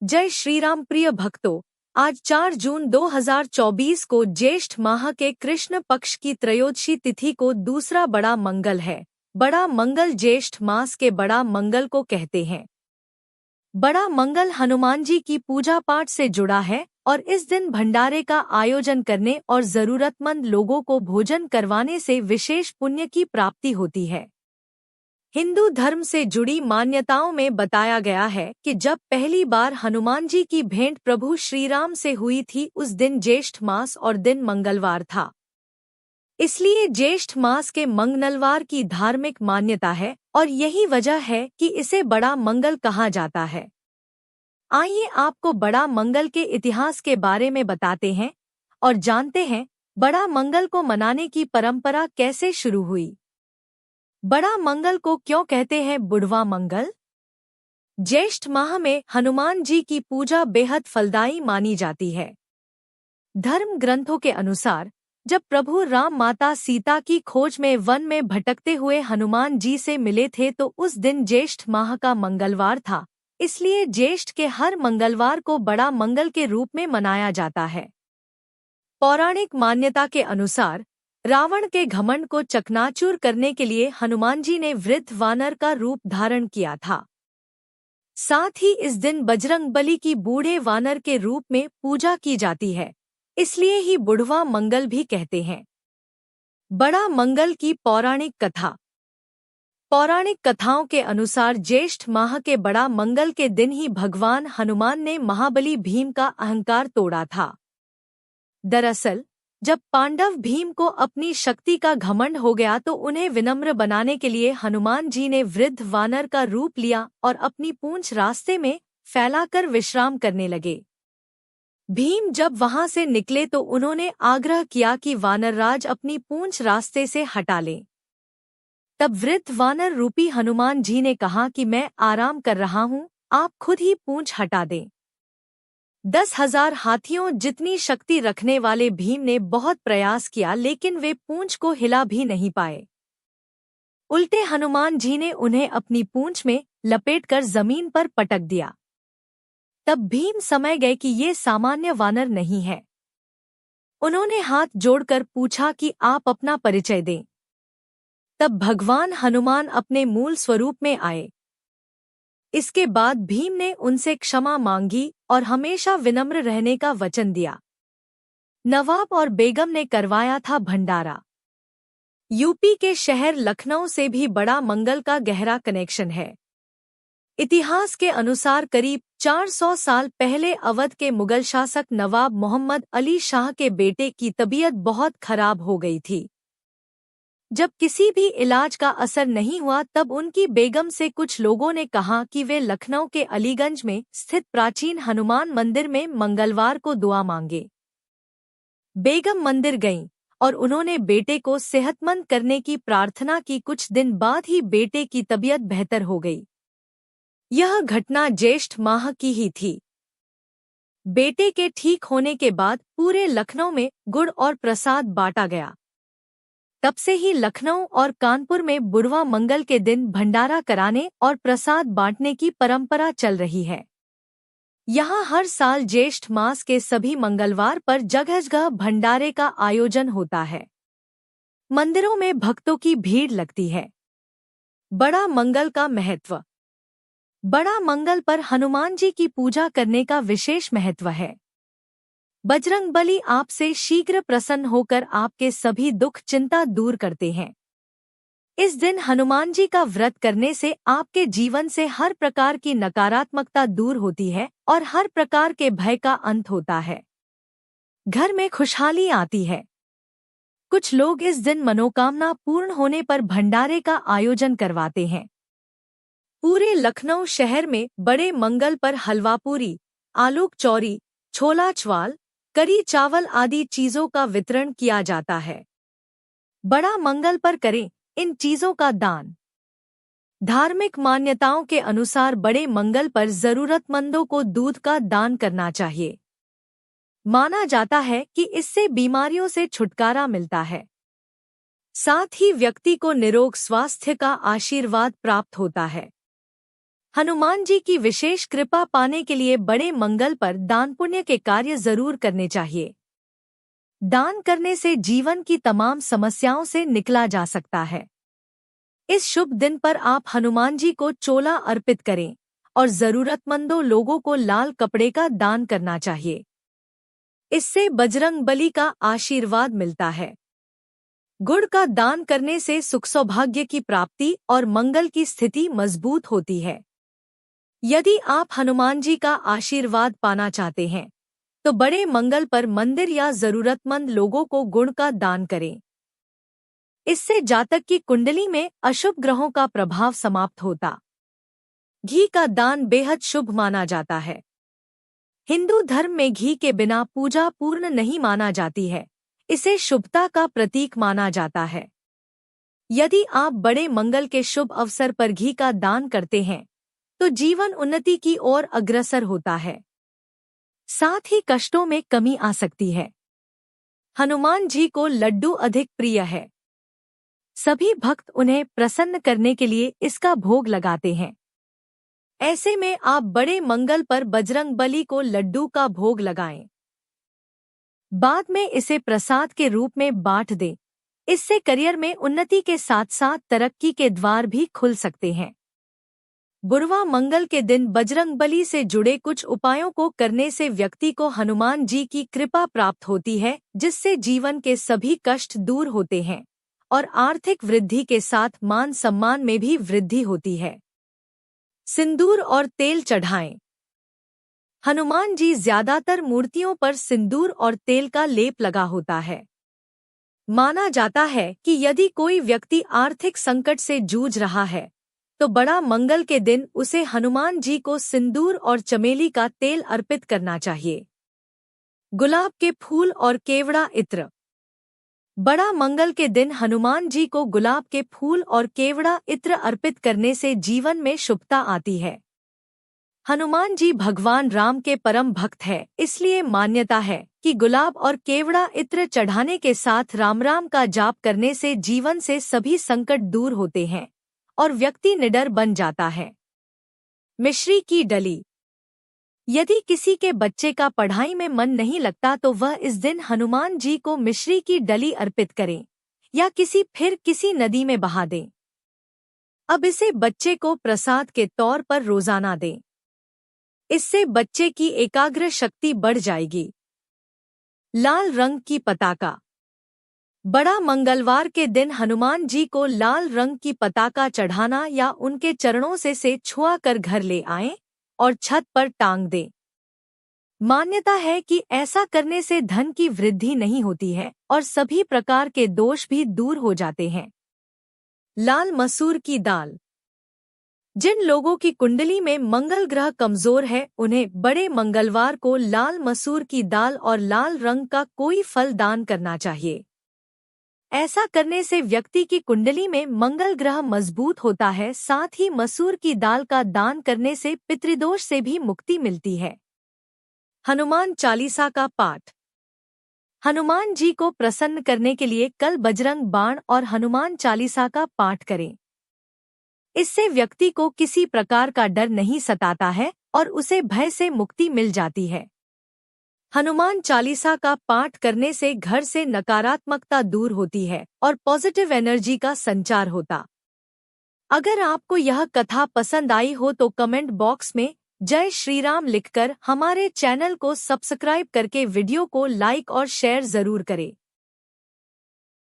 जय श्री राम प्रिय भक्तों। आज 4 जून 2024 को ज्येष्ठ माह के कृष्ण पक्ष की त्रयोदशी तिथि को दूसरा बड़ा मंगल है। बड़ा मंगल ज्येष्ठ मास के बड़ा मंगल को कहते हैं। बड़ा मंगल हनुमान जी की पूजा पाठ से जुड़ा है और इस दिन भंडारे का आयोजन करने और जरूरतमंद लोगों को भोजन करवाने से विशेष पुण्य की प्राप्ति होती है। हिंदू धर्म से जुड़ी मान्यताओं में बताया गया है कि जब पहली बार हनुमान जी की भेंट प्रभु श्री राम से हुई थी उस दिन ज्येष्ठ मास और दिन मंगलवार था। इसलिए ज्येष्ठ मास के मंगलवार की धार्मिक मान्यता है और यही वजह है कि इसे बड़ा मंगल कहा जाता है। आइए आपको बड़ा मंगल के इतिहास के बारे में बताते हैं और जानते हैं बड़ा मंगल को मनाने की परंपरा कैसे शुरू हुई। बड़ा मंगल को क्यों कहते हैं बुढ़वा मंगल? ज्येष्ठ माह में हनुमान जी की पूजा बेहद फलदायी मानी जाती है। धर्म ग्रंथों के अनुसार जब प्रभु राम माता सीता की खोज में वन में भटकते हुए हनुमान जी से मिले थे तो उस दिन ज्येष्ठ माह का मंगलवार था, इसलिए ज्येष्ठ के हर मंगलवार को बड़ा मंगल के रूप में मनाया जाता है। पौराणिक मान्यता के अनुसार रावण के घमंड को चकनाचूर करने के लिए हनुमान जी ने वृद्ध वानर का रूप धारण किया था। साथ ही इस दिन बजरंगबली की बूढ़े वानर के रूप में पूजा की जाती है, इसलिए ही बुढ़वा मंगल भी कहते हैं। बड़ा मंगल की पौराणिक कथा। पौराणिक कथाओं के अनुसार ज्येष्ठ माह के बड़ा मंगल के दिन ही भगवान हनुमान ने महाबली भीम का अहंकार तोड़ा था। दरअसल जब पांडव भीम को अपनी शक्ति का घमंड हो गया तो उन्हें विनम्र बनाने के लिए हनुमान जी ने वृद्ध वानर का रूप लिया और अपनी पूंछ रास्ते में फैलाकर विश्राम करने लगे। भीम जब वहां से निकले तो उन्होंने आग्रह किया कि वानरराज अपनी पूंछ रास्ते से हटा लें। तब वृद्ध वानर रूपी हनुमान जी ने कहा कि मैं आराम कर रहा हूं, आप खुद ही पूंछ हटा दें। 10,000 हाथियों जितनी शक्ति रखने वाले भीम ने बहुत प्रयास किया लेकिन वे पूंछ को हिला भी नहीं पाए। उल्टे हनुमान जी ने उन्हें अपनी पूंछ में लपेटकर जमीन पर पटक दिया। तब भीम समझ गए कि ये सामान्य वानर नहीं है। उन्होंने हाथ जोड़कर पूछा कि आप अपना परिचय दें। तब भगवान हनुमान अपने मूल स्वरूप में आए। इसके बाद भीम ने उनसे क्षमा मांगी और हमेशा विनम्र रहने का वचन दिया। नवाब और बेगम ने करवाया था भंडारा। यूपी के शहर लखनऊ से भी बड़ा मंगल का गहरा कनेक्शन है। इतिहास के अनुसार करीब 400 साल पहले अवध के मुगल शासक नवाब मोहम्मद अली शाह के बेटे की तबीयत बहुत खराब हो गई थी। जब किसी भी इलाज का असर नहीं हुआ तब उनकी बेगम से कुछ लोगों ने कहा कि वे लखनऊ के अलीगंज में स्थित प्राचीन हनुमान मंदिर में मंगलवार को दुआ मांगे। बेगम मंदिर गईं और उन्होंने बेटे को सेहतमंद करने की प्रार्थना की। कुछ दिन बाद ही बेटे की तबीयत बेहतर हो गई। यह घटना ज्येष्ठ माह की ही थी। बेटे के ठीक होने के बाद पूरे लखनऊ में गुड़ और प्रसाद बांटा गया। तब से ही लखनऊ और कानपुर में बुढ़वा मंगल के दिन भंडारा कराने और प्रसाद बांटने की परंपरा चल रही है। यहाँ हर साल ज्येष्ठ मास के सभी मंगलवार पर जगह जगह भंडारे का आयोजन होता है। मंदिरों में भक्तों की भीड़ लगती है। बड़ा मंगल का महत्व। बड़ा मंगल पर हनुमान जी की पूजा करने का विशेष महत्व है। बजरंगबली आपसे शीघ्र प्रसन्न होकर आपके सभी दुख चिंता दूर करते हैं। इस दिन हनुमान जी का व्रत करने से आपके जीवन से हर प्रकार की नकारात्मकता दूर होती है और हर प्रकार के भय का अंत होता है। घर में खुशहाली आती है। कुछ लोग इस दिन मनोकामना पूर्ण होने पर भंडारे का आयोजन करवाते हैं। पूरे लखनऊ शहर में बड़े मंगल पर हलवापूरी, आलू कचौरी, छोला चावल, करी चावल आदि चीजों का वितरण किया जाता है। बड़ा मंगल पर करें इन चीजों का दान। धार्मिक मान्यताओं के अनुसार बड़े मंगल पर जरूरतमंदों को दूध का दान करना चाहिए। माना जाता है कि इससे बीमारियों से छुटकारा मिलता है। साथ ही व्यक्ति को निरोग स्वास्थ्य का आशीर्वाद प्राप्त होता है। हनुमान जी की विशेष कृपा पाने के लिए बड़े मंगल पर दान पुण्य के कार्य जरूर करने चाहिए। दान करने से जीवन की तमाम समस्याओं से निकला जा सकता है। इस शुभ दिन पर आप हनुमान जी को चोला अर्पित करें और जरूरतमंदों लोगों को लाल कपड़े का दान करना चाहिए। इससे बजरंगबली का आशीर्वाद मिलता है। गुड़ का दान करने से सुख सौभाग्य की प्राप्ति और मंगल की स्थिति मजबूत होती है। यदि आप हनुमान जी का आशीर्वाद पाना चाहते हैं तो बड़े मंगल पर मंदिर या जरूरतमंद लोगों को गुड़ का दान करें। इससे जातक की कुंडली में अशुभ ग्रहों का प्रभाव समाप्त होता। घी का दान बेहद शुभ माना जाता है। हिंदू धर्म में घी के बिना पूजा पूर्ण नहीं माना जाती है। इसे शुभता का प्रतीक माना जाता है। यदि आप बड़े मंगल के शुभ अवसर पर घी का दान करते हैं तो जीवन उन्नति की ओर अग्रसर होता है। साथ ही कष्टों में कमी आ सकती है। हनुमान जी को लड्डू अधिक प्रिय है। सभी भक्त उन्हें प्रसन्न करने के लिए इसका भोग लगाते हैं। ऐसे में आप बड़े मंगल पर बजरंगबली को लड्डू का भोग लगाएं। बाद में इसे प्रसाद के रूप में बांट दें। इससे करियर में उन्नति के साथ साथ तरक्की के द्वार भी खुल सकते हैं। बुधवार मंगल के दिन बजरंगबली से जुड़े कुछ उपायों को करने से व्यक्ति को हनुमान जी की कृपा प्राप्त होती है, जिससे जीवन के सभी कष्ट दूर होते हैं और आर्थिक वृद्धि के साथ मान सम्मान में भी वृद्धि होती है। सिंदूर और तेल चढ़ाएं। हनुमान जी ज्यादातर मूर्तियों पर सिंदूर और तेल का लेप लगा होता है। माना जाता है कि यदि कोई व्यक्ति आर्थिक संकट से जूझ रहा है तो बड़ा मंगल के दिन उसे हनुमान जी को सिंदूर और चमेली का तेल अर्पित करना चाहिए। गुलाब के फूल और केवड़ा इत्र। बड़ा मंगल के दिन हनुमान जी को गुलाब के फूल और केवड़ा इत्र अर्पित करने से जीवन में शुभता आती है। हनुमान जी भगवान राम के परम भक्त है, इसलिए मान्यता है कि गुलाब और केवड़ा इत्र चढ़ाने के साथ राम राम का जाप करने से जीवन से सभी संकट दूर होते हैं और व्यक्ति निडर बन जाता है। मिश्री की डली। यदि किसी के बच्चे का पढ़ाई में मन नहीं लगता तो वह इस दिन हनुमान जी को मिश्री की डली अर्पित करें या किसी नदी में बहा दें। अब इसे बच्चे को प्रसाद के तौर पर रोजाना दें। इससे बच्चे की एकाग्र शक्ति बढ़ जाएगी। लाल रंग की पताका। बड़ा मंगलवार के दिन हनुमान जी को लाल रंग की पताका चढ़ाना या उनके चरणों से छुआ कर घर ले आएं और छत पर टांग दें। मान्यता है कि ऐसा करने से धन की वृद्धि नहीं होती है और सभी प्रकार के दोष भी दूर हो जाते हैं। लाल मसूर की दाल। जिन लोगों की कुंडली में मंगल ग्रह कमजोर है उन्हें बड़े मंगलवार को लाल मसूर की दाल और लाल रंग का कोई फल दान करना चाहिए। ऐसा करने से व्यक्ति की कुंडली में मंगल ग्रह मजबूत होता है। साथ ही मसूर की दाल का दान करने से पितृदोष से भी मुक्ति मिलती है। हनुमान चालीसा का पाठ। हनुमान जी को प्रसन्न करने के लिए कल बजरंग बाण और हनुमान चालीसा का पाठ करें। इससे व्यक्ति को किसी प्रकार का डर नहीं सताता है और उसे भय से मुक्ति मिल जाती है। हनुमान चालीसा का पाठ करने से घर से नकारात्मकता दूर होती है और पॉजिटिव एनर्जी का संचार होता। अगर आपको यह कथा पसंद आई हो तो कमेंट बॉक्स में जय श्री राम लिखकर हमारे चैनल को सब्सक्राइब करके वीडियो को लाइक और शेयर जरूर करें।